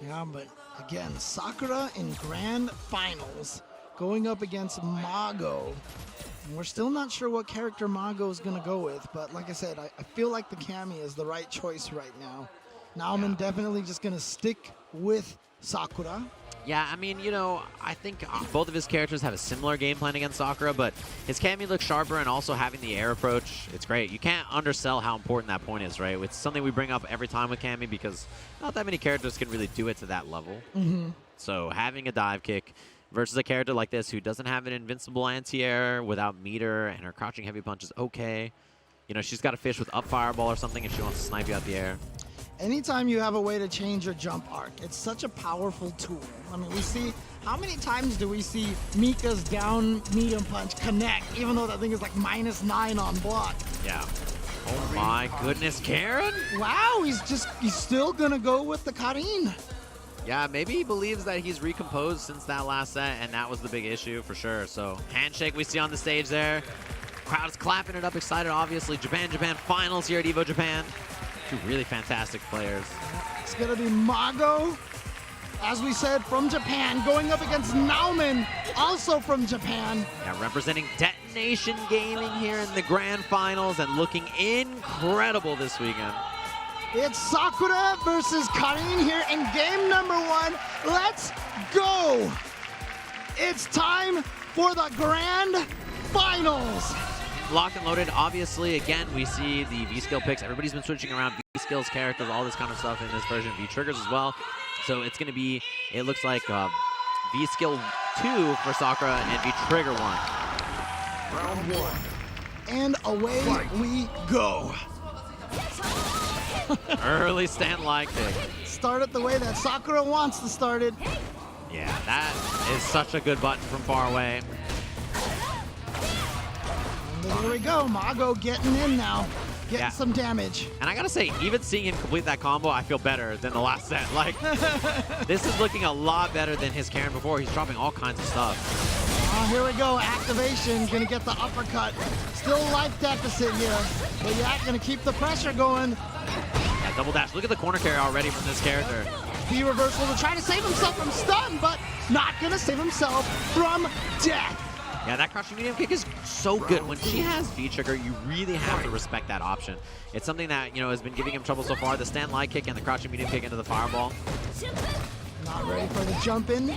Yeah, but again, Sakura in grand finals going up against Mago. And we're still not sure what character Mago is going to go with, but like I said, I feel like the Kami is the right choice right now. Nauman definitely just going to stick with Sakura. Yeah, I mean, you know, I think both of his characters have a similar game plan against Sakura, but his Kami looks sharper, and also having the air approach, it's great. You can't undersell how important that point is, right? It's something we bring up every time with Kami because not that many characters can really do it to that level. So having a dive kick versus a character like this who doesn't have an invincible anti-air without meter, and her crouching heavy punch is okay. You know, she's got to fish with up fireball or something if she wants to snipe you out the air. Anytime you have a way to change your jump arc, it's such a powerful tool. I mean, we see, how many times do we see Mika's down medium punch connect, even though that thing is like -9 on block? Yeah. Oh my goodness, Karen? Wow, he's still gonna go with the Karin. Yeah, maybe he believes that he's recomposed since that last set, and that was the big issue for sure. So handshake we see on the stage there. Crowd's clapping it up, excited, obviously. Japan finals here at EVO Japan. Two really fantastic players. It's going to be Mago, as we said, from Japan, going up against Nauman, also from Japan. Yeah, representing Detonation Gaming here in the grand finals and looking incredible this weekend. It's Sakura versus Karin here in game number 1. Let's go! It's time for the grand finals. Locked and loaded. Obviously, again, we see the V-skill picks. Everybody's been switching around V-skills, characters, all this kind of stuff in this version. V-triggers as well. So it's going to be, it looks like V-skill 2 for Sakura and V-trigger 1. Round 1. And away we go. Early stand-like kick. Start it the way that Sakura wants to start it. Yeah, that is such a good button from far away. Here we go, Mago getting in now, getting some damage. And I gotta say, even seeing him complete that combo, I feel better than the last set. Like, this is looking a lot better than his Karen before. He's dropping all kinds of stuff. Here we go, activation, gonna get the uppercut. Still life deficit here, but yeah, gonna keep the pressure going. Yeah, double dash. Look at the corner carry already from this character. V-reversal to try to save himself from stun, but not gonna save himself from death. Yeah, that crouching medium kick is so good. When she has V-trigger, you really have to respect that option. It's something that, you know, has been giving him trouble so far. The stand light kick and the crouching medium kick into the fireball. Not ready for the jump in.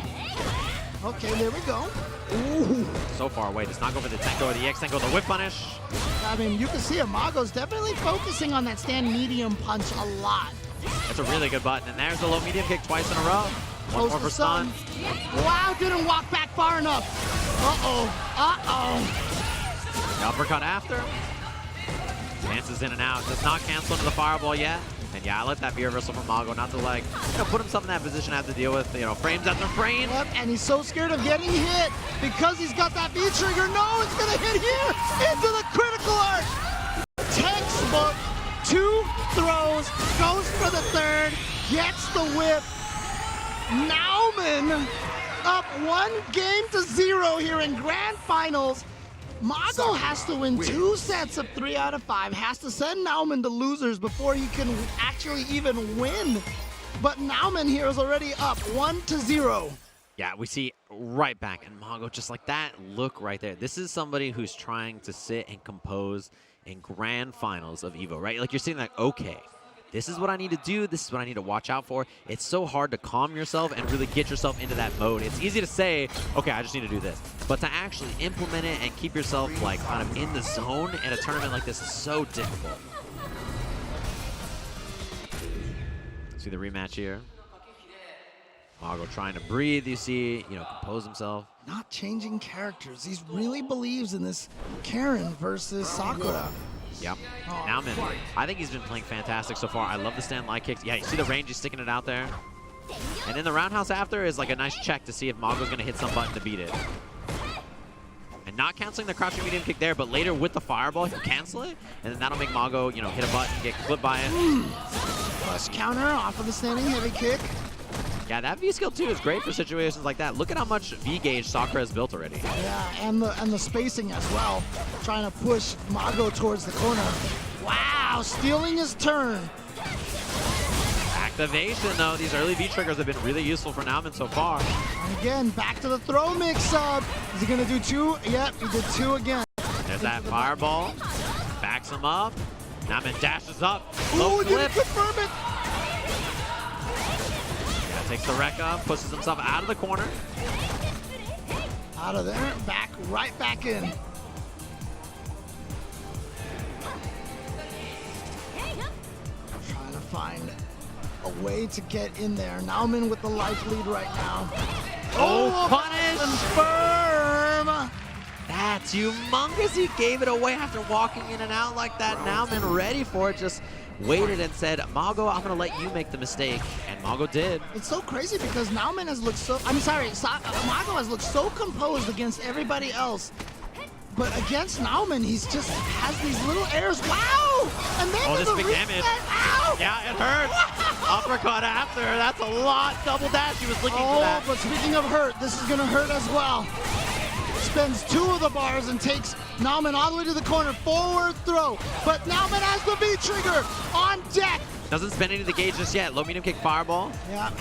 Okay, there we go. Ooh. So far away. Does not go for the Tenko or the EX Tenko, the whip punish. I mean, you can see Mago's definitely focusing on that stand medium punch a lot. That's a really good button. And there's the low medium kick twice in a row. One more for stun. Wow, didn't walk back far enough. Uh-oh, uh-oh. The uppercut after. Dances in and out. Does not cancel into the fireball yet. And yeah, I like that V-reversal from Mago not to, like, you know, put himself in that position, have to deal with, you know, frames after frames. Yep, and he's so scared of getting hit because he's got that V-trigger. No, it's gonna hit here into the critical arc. Textbook, 2 throws, goes for the 3rd, gets the whip. Nauman up 1-0 here in grand finals. Mago has to win 2 sets of 3 out of 5, has to send Nauman to losers before he can actually even win. But Nauman here is already up 1-0. Yeah, we see right back, and Mago just like that look right there. This is somebody who's trying to sit and compose in grand finals of EVO, right? Like, you're sitting like, okay, this is what I need to do. This is what I need to watch out for. It's so hard to calm yourself and really get yourself into that mode. It's easy to say, okay, I just need to do this. But to actually implement it and keep yourself like kind of in the zone in a tournament like this is so difficult. See the rematch here. Mago trying to breathe, you see, you know, compose himself. Not changing characters. He really believes in this Karen versus Sakura. Yep. Nauman, I think he's been playing fantastic so far. I love the stand light kicks. Yeah, you see the range, he's sticking it out there. And then the roundhouse after is like a nice check to see if Mago's going to hit some button to beat it. And not canceling the crouching medium kick there, but later with the fireball, he can cancel it. And then that'll make Mago, you know, hit a button, get clipped by it. Plus counter off of the standing heavy kick. Yeah, that V-skill too is great for situations like that. Look at how much V-gauge Sakura has built already. Yeah, and the spacing as well. Trying to push Mago towards the corner. Wow, stealing his turn. Back activation, though. These early V-triggers have been really useful for Nauman so far. And again, back to the throw mix-up. Is he going to do 2? Yep, he did 2 again. There's that fireball. Backs him up. Nauman dashes up. Ooh, Flip. didn't confirm it. Yeah, takes the wreck up, pushes himself out of the corner. Out of there, right back in. Trying to find a way to get in there. Nauman with the life lead right now. Oh, punish! Confirm! That's humongous. He gave it away after walking in and out like that. Nauman ready for it, just waited and said, Mago, I'm going to let you make the mistake. And Mago did. It's so crazy because Nauman has looked so, Mago has looked so composed against everybody else. But against Nauman, he's just has these little airs. Wow! And then this big damage. Ow! Yeah, it hurts. Uppercut after. That's a lot. Double dash. He was looking for that. But speaking of hurt, this is going to hurt as well. Spends 2 of the bars and takes Nauman all the way to the corner. Forward throw. But Nauman has the V-trigger on deck. Doesn't spend any of the gauge just yet. Low medium kick fireball. Yeah.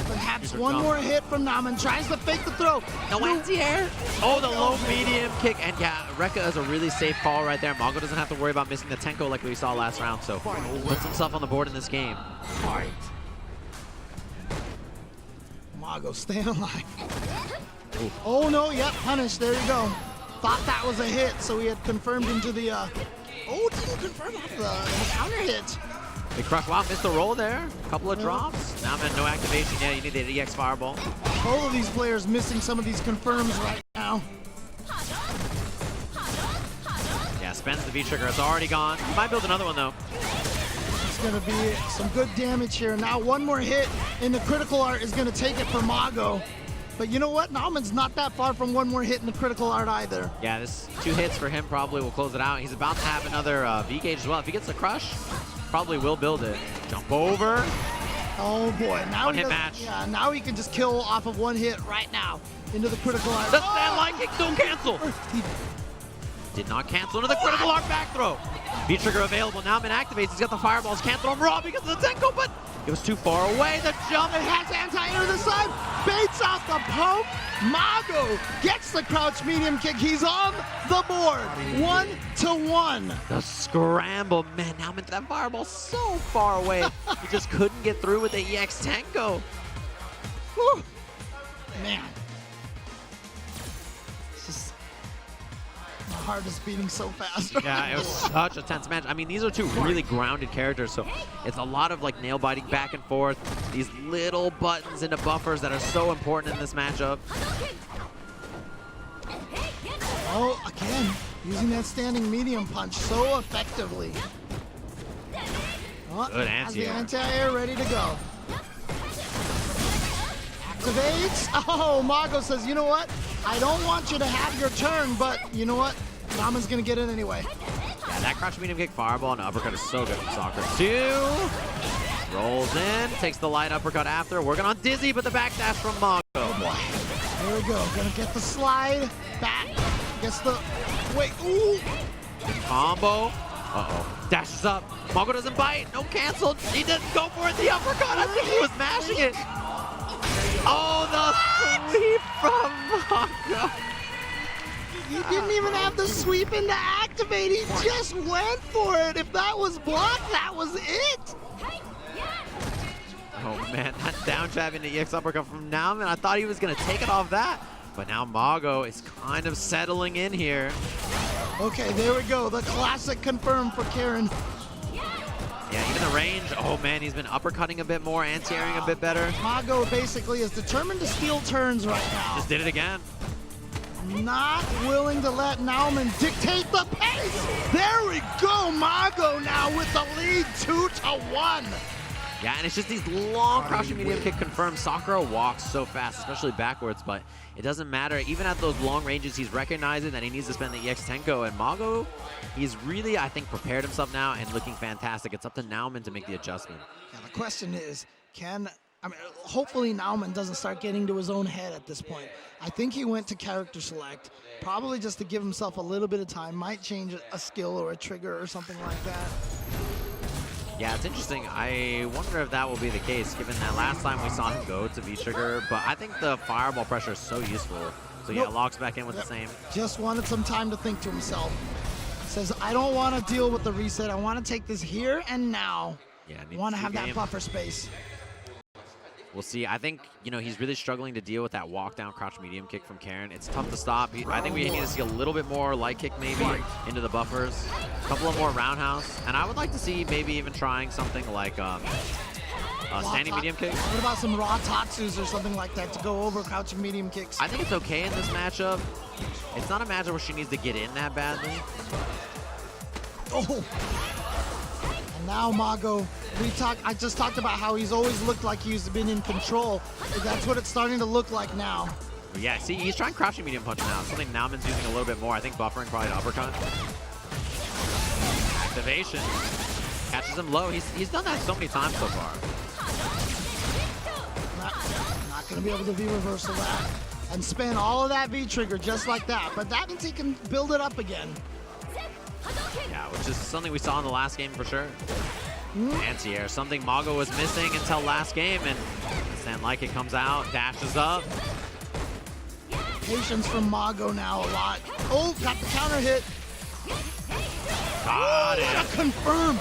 Perhaps one more hit from Nauman. Tries to fake the throw. No anti-air. Oh, the low medium kick. And yeah, Rekka is a really safe call right there. Mago doesn't have to worry about missing the Tenko like we saw last round. So puts himself on the board in this game. Fight. Mago staying alive. Ooh. Oh no, yep, punish, there you go. Thought that was a hit, so he had confirmed into the, didn't confirm off the counter hit. Big crush, wow, missed the roll there. Couple of drops. Nauman, no activation yet, you need the EX fireball. Both of these players missing some of these confirms right now. Yeah, spends the V-trigger, it's already gone. He might build another one though. It's gonna be some good damage here. Now one more hit in the critical art is gonna take it for Mago. But you know what? Nauman's not that far from one more hit in the critical art either. Yeah, this 2 hits for him probably will close it out. He's about to have another V-gauge as well. If he gets the crush, probably will build it. Jump over. Oh boy, now One-hit match. Yeah, now he can just kill off of 1 hit right now into the critical art. The stand line kick don't cancel. He did not cancel into the critical art back throw. V-trigger available. Nauman activates. He's got the fireballs. Can't throw him raw because of the Tenko, but it was too far away. The jump. It has anti-air to the side. Baits out the poke. Mago gets the crouch medium kick. He's on the board. 1-1. The scramble. Man, Nauman, that fireball so far away. He just couldn't get through with the EX Tenko. Whew. Man. It's just, my heart is beating so fast. Yeah, it was such a tense match. I mean, these are 2 really grounded characters, so it's a lot of like nail biting back and forth. These little buttons into buffers that are so important in this matchup. Oh, again, using that standing medium punch so effectively. Oh, Good has the anti-air. anti-air ready to go. Activates. Oh, Mago says, you know what? I don't want you to have your turn, but you know what? Nauman's gonna get it anyway. Yeah, that crouch medium kick fireball and uppercut is so good from Soccer. 2. Rolls in, takes the light uppercut after. Working on Dizzy, but the backdash from Mago. Oh boy. Here we go. Gonna get the slide back. Gets the wait. Ooh. Combo. Uh-oh. Dashes up. Mago doesn't bite. No cancel. He didn't go for it. The uppercut. I think he was mashing it. Oh, the sweep from Mago. He didn't even have the sweep in to activate. He just went for it. If that was blocked, that was it. Oh man, that down jab into EX uppercut from Nauman. I thought he was going to take it off that. But now Mago is kind of settling in here. Okay, there we go. The classic confirmed for Karen. Yeah, even the range. Oh man, he's been uppercutting a bit more, anti-airing a bit better. Mago basically is determined to steal turns right now. Just did it again. Not willing to let Nauman dictate the pace. There we go. Mago now with the lead 2-1. Yeah, and it's just these long crouching medium kick confirmed. Sakura walks so fast, especially backwards, but it doesn't matter. Even at those long ranges, he's recognizing that he needs to spend the EX Tenko, and Mago, he's really, I think, prepared himself now and looking fantastic. It's up to Nauman to make the adjustment. Yeah, the question is, hopefully Nauman doesn't start getting to his own head at this point. I think he went to character select, probably just to give himself a little bit of time, might change a skill or a trigger or something like that. Yeah, it's interesting. I wonder if that will be the case, given that last time we saw him go to V-trigger. But I think the fireball pressure is so useful. So yeah, locks back in with the same. Just wanted some time to think to himself. Says, I don't want to deal with the reset. I want to take this here and now. Yeah, I want to have that buffer space. We'll see. I think, you know, he's really struggling to deal with that walk down crouch medium kick from Karen. It's tough to stop. I think we need to see a little bit more light kick maybe into the buffers. A couple of more roundhouse. And I would like to see maybe even trying something like standing medium kicks. What about some raw tatsus or something like that to go over crouching medium kicks? I think it's okay in this matchup. It's not a matchup where she needs to get in that badly. Oh. And now Mago, I just talked about how he's always looked like he's been in control. That's what it's starting to look like now. Yeah, see, he's trying crouching medium punch now. Something Nauman's using a little bit more. I think buffering probably an uppercut. Activation. Catches him low. He's done that so many times so far. Not going to be able to V-reversal that and spin all of that V-trigger just like that. But that means he can build it up again. Yeah, which is something we saw in the last game for sure. Anti-air, something Mago was missing until last game, and Stand Like It comes out, dashes up. Patience from Mago now a lot. Oh, got the counter hit. Got it. Confirmed.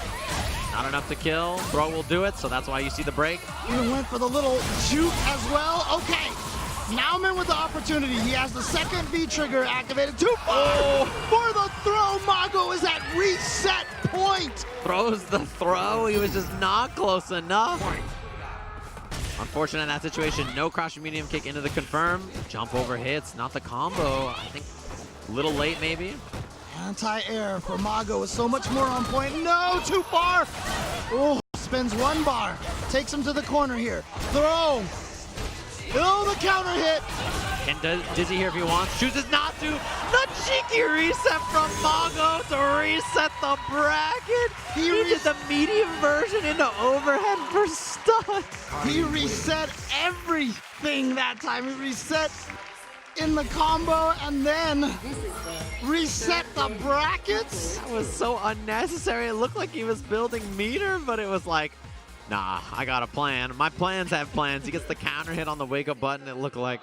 Not enough to kill. Throw will do it, so that's why you see the break. Even went for the little juke as well. Okay. Nauman with the opportunity. He has the second V-trigger activated. Too far for the throw. Mago is at reset point. Throws the throw. He was just not close enough. Unfortunate in that situation. No crouching medium kick into the confirm. Jump over hits, not the combo. I think a little late maybe. Anti-air for Mago is so much more on point. No, too far. Oh, spins one bar. Takes him to the corner here. Throw. Oh, the counter hit. Can Dizzy here if he wants. Chooses not to. The cheeky reset from Mago to reset the bracket. He did the medium version into overhead for stun. He reset everything that time. He reset in the combo and then reset the brackets. That was so unnecessary. It looked like he was building meter, but it was like, nah, I got a plan. My plans have plans. He gets the counter hit on the wake up button. It looked like,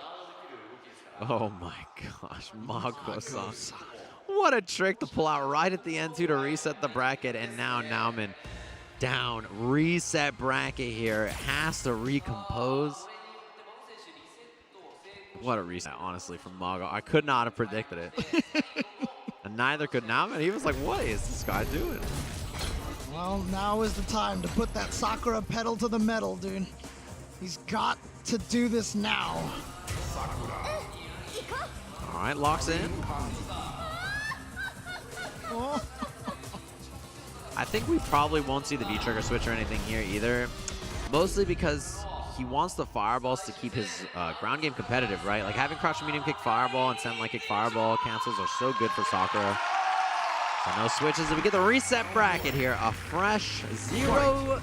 oh my gosh, Mago-san. What a trick to pull out right at the end too to reset the bracket. And now Nauman down. Reset bracket here. Has to recompose. What a reset, honestly, from Mago. I could not have predicted it. And neither could Nauman. He was like, what is this guy doing? Well, now is the time to put that Sakura pedal to the metal, dude. He's got to do this now. All right, locks in. Oh. I think we probably won't see the V-trigger switch or anything here either. Mostly because he wants the fireballs to keep his ground game competitive, right? Like having crouch medium kick fireball and send like kick fireball cancels are so good for Sakura. So no switches. If we get the reset bracket here, a fresh 0-0.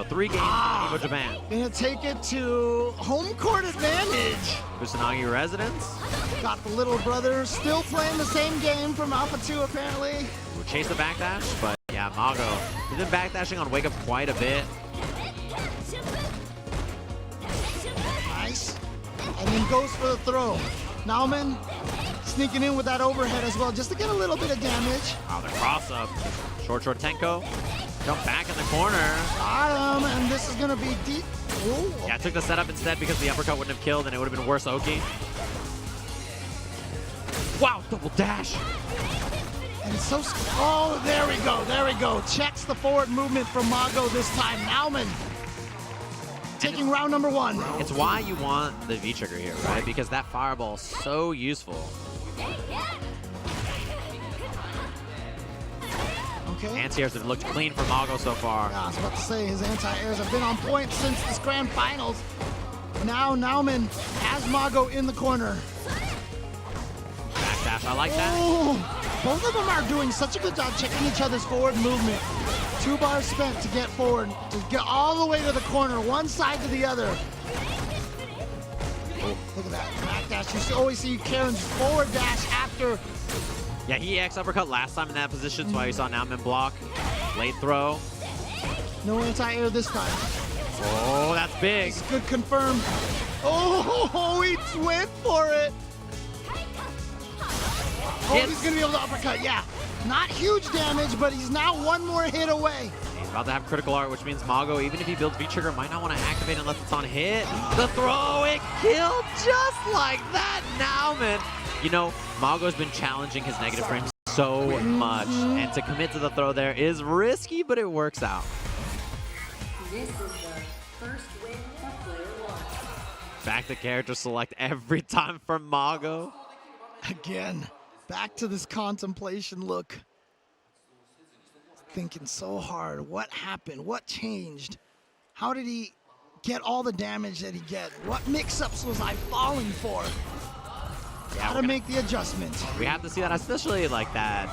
3 games in EVO Japan. Gonna take it to home court advantage. Kusanagi residence. Got the little brother still playing the same game from Alpha 2 apparently. We'll chase the backdash, but yeah, Mago. He's been backdashing on wake up quite a bit. Nice. And then goes for the throw. Nauman sneaking in with that overhead as well, just to get a little bit of damage. Wow, the cross up. Short Tenko. Jump back in the corner. Got him, and this is gonna be deep. Ooh. Yeah, I took the setup instead because the uppercut wouldn't have killed and it would have been worse Oki. Wow, double dash. And so, oh, there we go. Checks the forward movement from Mago this time. Nauman taking round number 1. It's why you want the V-trigger here, right? Because that fireball is so useful. Okay. Anti-airs have looked clean for Mago so far. Yeah, I was about to say, his anti-airs have been on point since this grand finals. Now Nauman has Mago in the corner. Backdash, I like that. Oh, both of them are doing such a good job checking each other's forward movement. 2 bars spent to get forward, to get all the way to the corner, one side to the other. Oh, look at that, backdash. You always see Karen's forward dash after. Yeah, he X uppercut last time in that position, so why you saw Nauman block. Late throw. No anti-air this time. Oh, that's big. Good confirm. Oh, he went for it. Oh, Yes. he's going to be able to uppercut. Yeah. Not huge damage, but he's now one more hit away. He's about to have critical art, which means Mago, even if he builds V-Trigger, might not want to activate unless it's on hit. The throw, it killed just like that. Nauman. You know, Mago's been challenging his negative frames so much, and to commit to the throw there is risky, but it works out. This is the first win for player one. Back to character select every time for Mago. Again, back to this contemplation look. Thinking so hard. What happened? What changed? How did he get all the damage that he get? What mix-ups was I falling for? Yeah, How to make the adjustment. We have to see that, especially like that.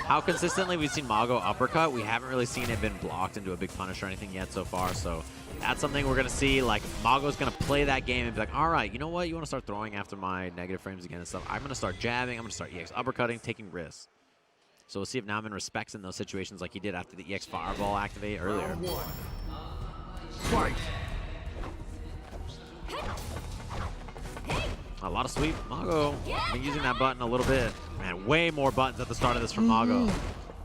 How consistently we've seen Mago uppercut. We haven't really seen it been blocked into a big punish or anything yet so far. So that's something we're going to see. Like, Mago's going to play that game and be like, all right, you know what? You want to start throwing after my negative frames again and stuff. I'm going to start jabbing. I'm going to start EX uppercutting, taking risks. So we'll see if Nauman respects in those situations like he did after the EX Fireball activate earlier. Fight. A lot of sweep. Mago been using that button a little bit. Man, way more buttons at the start of this from Mago.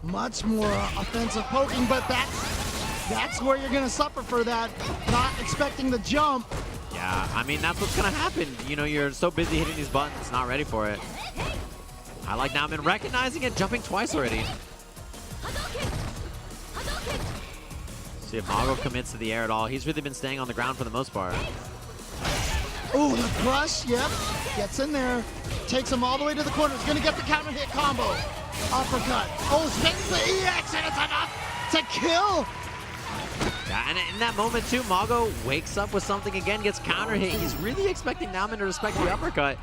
Much more offensive poking, but that's where you're gonna suffer for that. Not expecting the jump. Yeah, I mean, that's what's gonna happen. You know, you're so busy hitting these buttons, not ready for it. I like Nauman recognizing it, jumping twice already. See if Mago commits to the air at all. He's really been staying on the ground for the most part. Ooh, the crush, yep. Gets in there, takes him all the way to the corner. He's gonna get the counter hit combo. Uppercut. Oh, spins the EX, and it's enough to kill. Yeah, and in that moment too, Mago wakes up with something again, gets counter hit. He's really expecting Nauman to respect the uppercut.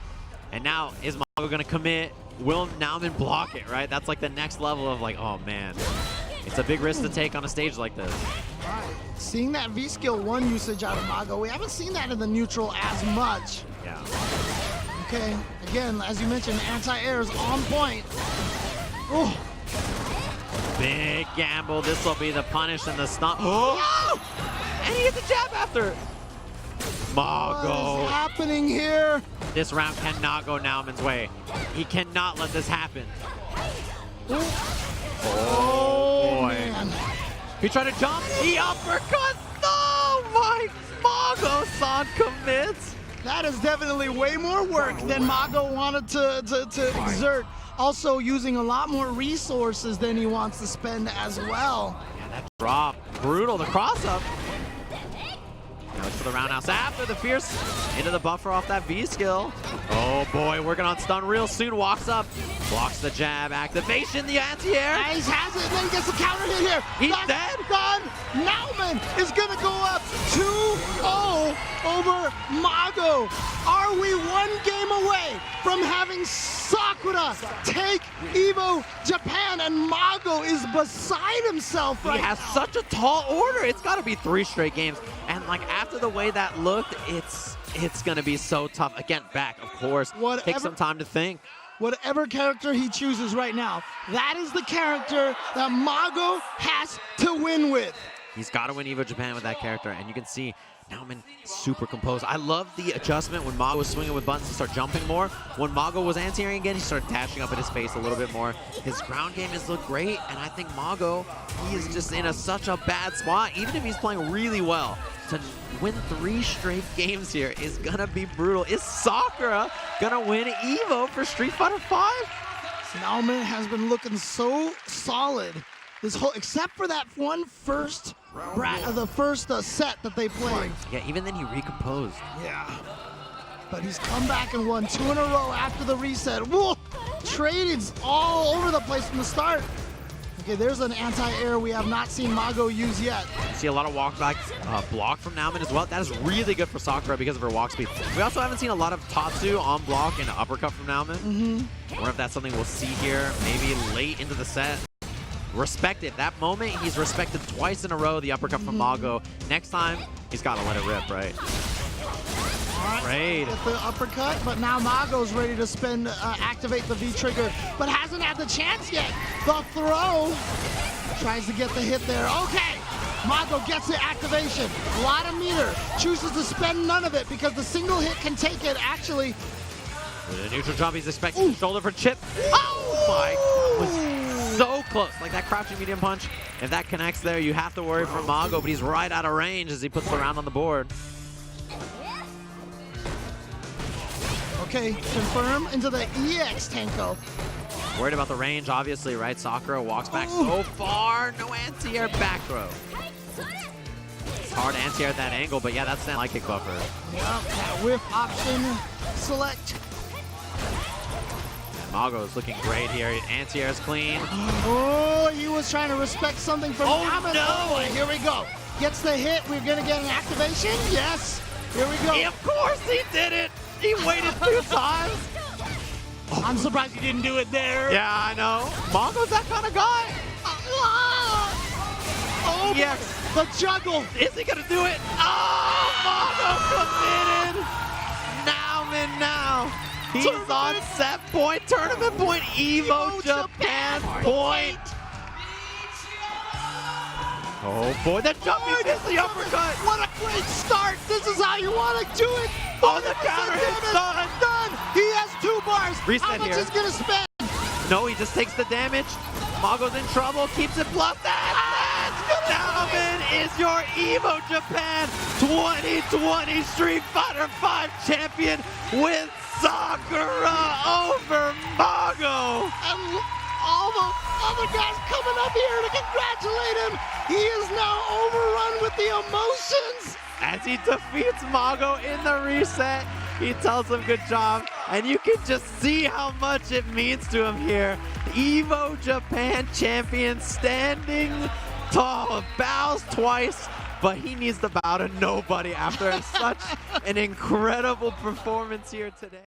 And now, is Mago gonna commit? Will Nauman block it, right? That's like the next level of like, oh man. It's a big risk to take on a stage like this. Right. Seeing that V-Skill 1 usage out of Mago, we haven't seen that in the neutral as much. Yeah. Okay, again, as you mentioned, anti-air is on point. Oh, Big gamble. This will be the punish and the stun. Oh! And he hits a jab after. what Mago. is happening here? This round cannot go Nauman's way. He cannot let this happen. Oh, boy. man. He tried to jump. He uppercut. Oh my! Mago-san commits. That is definitely way more work than Mago wanted to exert. Also using a lot more resources than he wants to spend as well. Yeah, that drop. Brutal. The cross-up. Now it's for the roundhouse after the fierce into the buffer off that V skill. Oh boy, working on stun real soon. Walks up, blocks the jab, activation, the anti-air. Nice, has it, then gets a counter hit here. He's That's dead. Gone. Nauman is gonna go up 2-0 over Mago. Are we one game away from having Sakura take EVO Japan, and Mago is beside himself right He has now. such a tall order. It's got to be 3 straight games. And like after the way that looked, it's going to be so tough. Again, back, of course. Whatever- Take some time to think. Whatever character he chooses right now, that is the character that Mago has to win with. He's got to win EVO Japan with that character. And you can see Nauman super composed. I love the adjustment when Mago was swinging with buttons to start jumping more. When Mago was anti-airing again, he started dashing up at his face a little bit more. His ground game has looked great, and I think Mago, he is just in such a bad spot. Even if he's playing really well, to win 3 straight games here is gonna be brutal. Is Sakura gonna win EVO for Street Fighter V? Nauman has been looking so solid this whole, except for that one first set that they played. Yeah, even then he recomposed. Yeah. But he's come back and won 2 in a row after the reset. Whoa! Traded all over the place from the start. Okay, there's an anti-air we have not seen Mago use yet. See a lot of walk back block from Nauman as well. That is really good for Sakura because of her walk speed. We also haven't seen a lot of Tatsu on block and uppercut from Nauman. I wonder if that's something we'll see here, maybe late into the set. Respected. That moment, he's respected twice in a row, the uppercut from Mago. Next time, he's got to let it rip, right? Great. Get the uppercut, but now Mago's ready to activate the V-trigger, but hasn't had the chance yet. The throw. Tries to get the hit there. Okay. Mago gets the activation. A lot of meter. Chooses to spend none of it because the single hit can take it. Actually, with a neutral jump, he's expecting the shoulder for Chip. Oh my God, was so close. Like that crouching medium punch, if that connects there, you have to worry for Mago, but he's right out of range as he puts the round on the board. okay, confirm into the EX Tenko. Worried about the range, obviously, right? Sakura walks back so far. No anti-air back throw. It's hard anti-air at that angle, but yeah, that's that light kick buffer. Yep, that whiff option select. Mago's looking great here. Anti-air is clean. Oh, he was trying to respect something from Nauman. No! Oh, here we go. Gets the hit. We're going to get an activation. Yes. Here we go. Of course he did it. He waited 2 times. I'm surprised he didn't do it there. Yeah, I know. Mago's that kind of guy. Oh, yes. The juggle. Is he going to do it? Oh, Mago committed. Nauman now. He's on set point, tournament point, EVO Japan point. Oh boy, the jumping missed the uppercut. What a great start. This is how you want to do it. Oh, the counter hit's done. Done. He has 2 bars. Reset how much here. is going to spend? No, he just takes the damage. Mago's in trouble, keeps it plus that. Nauman is your EVO Japan 2020 Street Fighter V champion with Sakura over Mago. And all the other guys coming up here to congratulate him. He is now overrun with the emotions. As he defeats Mago in the reset, he tells him good job, and you can just see how much it means to him here. EVO Japan champion standing tall, bows twice, but he needs to bow to nobody after such an incredible performance here today.